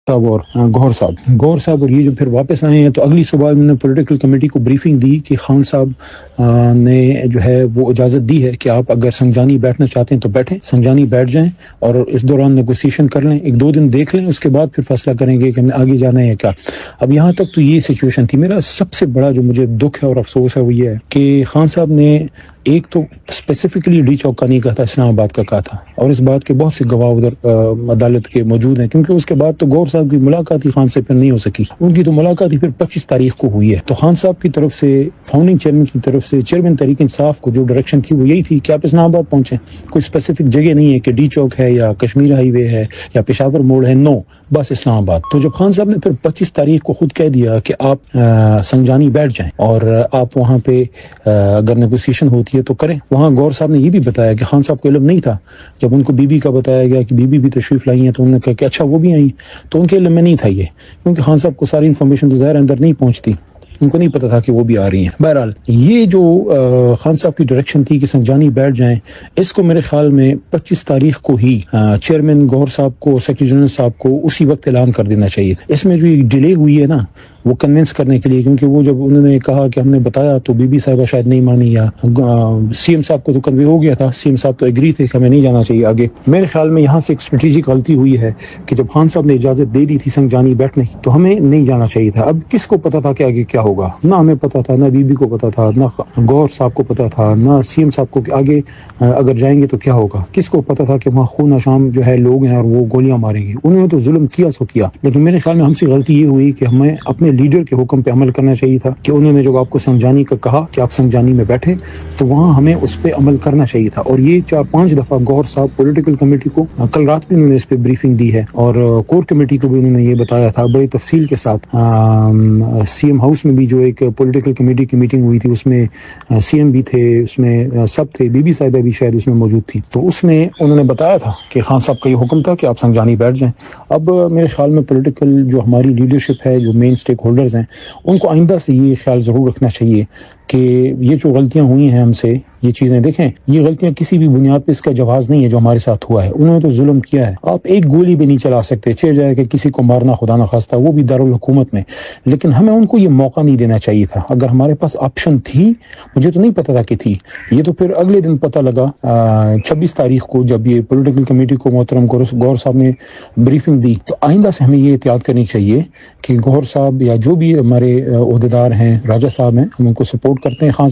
صاحب اور گور صاحب اور یہ جو پھر واپس آئے ہیں تو اگلی صبح انہوں نے پولیٹیکل کمیٹی کو بریفنگ دی کہ خان صاحب نے جو ہے وہ اجازت دی ہے کہ آپ اگر سنجانی بیٹھنا چاہتے ہیں تو بیٹھیں، سنجانی بیٹھ جائیں اور اس دوران نیگوسیشن کر لیں، 1-2 دن دیکھ لیں، اس کے بعد پھر فیصلہ کریں گے کہ ہمیں آگے جانا ہے یا کیا۔ اب یہاں تک تو یہ سچویشن تھی۔ میرا سب سے بڑا جو مجھے دکھ ہے اور افسوس ہے وہ یہ ہے کہ خان صاحب نے ایک تو اسپیسیفکلی ڈی چوک کا نہیں کہا تھا، اسلام آباد کا کہا تھا، اور اس بات کے بہت سے گواہ ادھر عدالت کے موجود ہیں، کیونکہ اس کے بعد تو گور صاحب کی ملاقات ہی خان سے پھر نہیں ہو سکی۔ ان کی تو ملاقات ہی پھر 25 تاریخ کو ہوئی ہے۔ تو خان صاحب کی طرف سے، فاؤنڈنگ چیئرمین کی طرف سے، چیئرمین تحریک انصاف کو جو ڈائریکشن تھی وہ یہی تھی کہ آپ اسلام آباد پہنچیں۔ کوئی اسپیسیفک جگہ نہیں ہے کہ ڈی چوک ہے یا کشمیر ہائی وے ہے یا پشاور موڑ ہے، نو، بس اسلام آباد۔ تو جب خان صاحب نے پھر 25 تاریخ کو خود کہہ دیا کہ آپ سنجانی بیٹھ جائیں اور آپ وہاں پہ اگر نیگوسیشن ہوتی ہے تو کریں، وہاں گور صاحب نے یہ بھی بتایا کہ خان صاحب کو علم نہیں تھا۔ جب ان کو بی بی کا بتایا گیا کہ بی بی بھی تشریف لائی ہیں تو انہوں نے کہا کہ اچھا وہ بھی آئیں، تو ان کے علم میں نہیں تھا یہ، کیونکہ خان صاحب کو ساری انفارمیشن تو ظاہر اندر نہیں پہنچتی، ان کو نہیں پتا تھا کہ وہ بھی آ رہی ہیں۔ بہرحال یہ جو خان صاحب کی ڈائریکشن تھی کہ سنجانی بیٹھ جائیں، اس کو میرے خیال میں 25 تاریخ کو ہی چیئرمین گور صاحب کو، سیکرٹری جنرل صاحب کو اسی وقت اعلان کر دینا چاہیے تھا۔ اس میں جو ایک ڈیلے ہوئی ہے نا، وہ کنونس کرنے کے لیے، کیونکہ وہ جب انہوں نے کہا کہ ہم نے بتایا تو بی بی صاحبہ شاید نہیں مانی، یا سی ایم صاحب کو تو کنوے ہو گیا تھا، سی ایم صاحب تو ایگری تھے کہ ہمیں نہیں جانا چاہیے آگے۔ میرے خیال میں یہاں سے ایک اسٹریٹجک غلطی ہوئی ہے کہ جب خان صاحب نے اجازت دے دی تھی سنجانی بیٹھنے کی تو ہمیں نہیں جانا چاہیے تھا۔ اب کس کو پتا تھا کہ آگے کیا ہوگا؟ نہ ہمیں پتا تھا، نہ بی بی کو پتا تھا، نہ گور صاحب کو پتا تھا، نہ سی ایم صاحب کو کہ آگے اگر جائیں گے تو کیا ہوگا۔ کس کو پتا تھا کہ وہاں خون آشام جو ہے لوگ ہیں اور وہ گولیاں ماریں گے۔ انہوں نے تو ظلم کیا سو کیا، لیکن میرے خیال میں ہم سے غلطی یہ ہوئی کہ ہمیں اپنے لیڈر کے حکم پہ عمل کرنا چاہیے تھا، کہ انہوں نے جب آپ کو سنجانی کا کہا کہ آپ سنجانی میں بیٹھے تو وہاں ہمیں اس پہ عمل کرنا چاہیے تھا۔ اور یہ 4-5 دفعہ گور صاحب پولیٹیکل کمیٹی کو، کل رات بھی انہوں نے اس پہ بریفنگ دی ہے، اور کور کمیٹی کو بھی انہوں نے یہ بتایا تھا بڑی تفصیل کے ساتھ۔ سی ایم ہاؤس میں بھی جو ایک پولیٹیکل کمیٹی کی میٹنگ ہوئی تھی، اس میں سی ایم بھی تھے، اس میں سب تھے، بی بی صاحبہ بھی شاید اس میں موجود تھی، تو اس میں انہوں نے بتایا تھا کہ خان صاحب کا یہ حکم تھا کہ آپ سنجانی بیٹھ جائیں۔ اب میرے خیال میں پولیٹیکل جو ہماری لیڈرشپ ہے، جو مین سٹیک ہولڈرز ہیں، ان کو آئندہ سے یہ خیال ضرور رکھنا چاہیے کہ یہ جو غلطیاں ہوئی ہیں ہم سے، یہ چیزیں دیکھیں، یہ غلطیاں کسی بھی بنیاد پہ اس کا جواز نہیں ہے جو ہمارے ساتھ ہوا ہے۔ انہوں نے تو ظلم کیا ہے، آپ ایک گولی بھی نہیں چلا سکتے، چہ جائے کہ کسی کو مارنا خدا نخواستہ، وہ بھی دارالحکومت میں، لیکن ہمیں ان کو یہ موقع نہیں دینا چاہیے تھا۔ اگر ہمارے پاس آپشن تھی، مجھے تو نہیں پتا تھا کہ تھی، یہ تو پھر اگلے دن پتہ لگا 26 تاریخ کو جب یہ پولیٹیکل کمیٹی کو محترم گور صاحب نے بریفنگ دی۔ تو آئندہ سے ہمیں یہ احتیاط کرنی چاہیے کہ گور صاحب یا جو بھی ہمارے عہدیدار ہیں، راجہ صاحب ہیں، ہم ان کو سپورٹ کرتے ہیں، خان